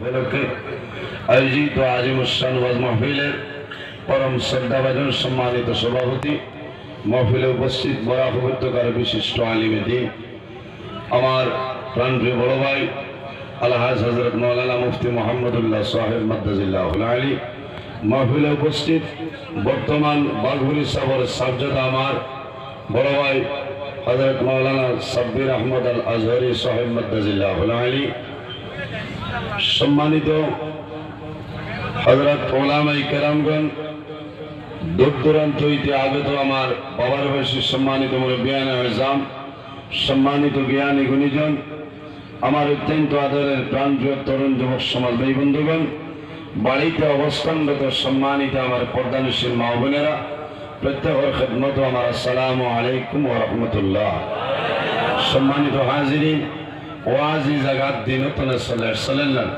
উপলক্ষে আয়োজিত আজিমুসান ওয়াজ মাহফিলের পরম শ্রদ্ধাভাজন সম্মানিত সভাপতি, মাহফিলে উপস্থিত বরাক উপত্যকার বিশিষ্ট আলিমে দ্বীন, আমার প্রাণপ্রিয় বড় ভাই আলহাজ হযরত মাওলানা মুফতি মুহাম্মদুল্লাহ সাহেব মাদ্দাজিল্লাহুল আলী, মাহফিলে উপস্থিত বর্তমান বাঘুরি সাবর সাজ্জাদা আমার বড় ভাই হযরত মাওলানা সাব্বির আহমদ আল আজহরি সাহেব মাদ্দাজিল্লাহুল আলী, সম্মানিত হযরত ওলামায়ে কেরামগণ, দূর দূরান্ত হইতে আগত আমার বাবার বয়সী সম্মানিত মুরব্বিয়ানে আযম, সম্মানিত জ্ঞানী গুণীজন, আমার অত্যন্ত আদরের প্রাণপ্রিয় তরুণ যুবক সমাজ ভাই বন্ধুগণ, বাড়িতে অবস্থানরত সম্মানিত আমার পর্দানশীল মা বোনেরা, প্রত্যেকের খেদমত আমার আসসালামু আলাইকুম ওয়া রাহমাতুল্লাহ। সম্মানিত হাজিরিন, ওয়াজি জাগাত দিনতনে সাল্লাল্লাহু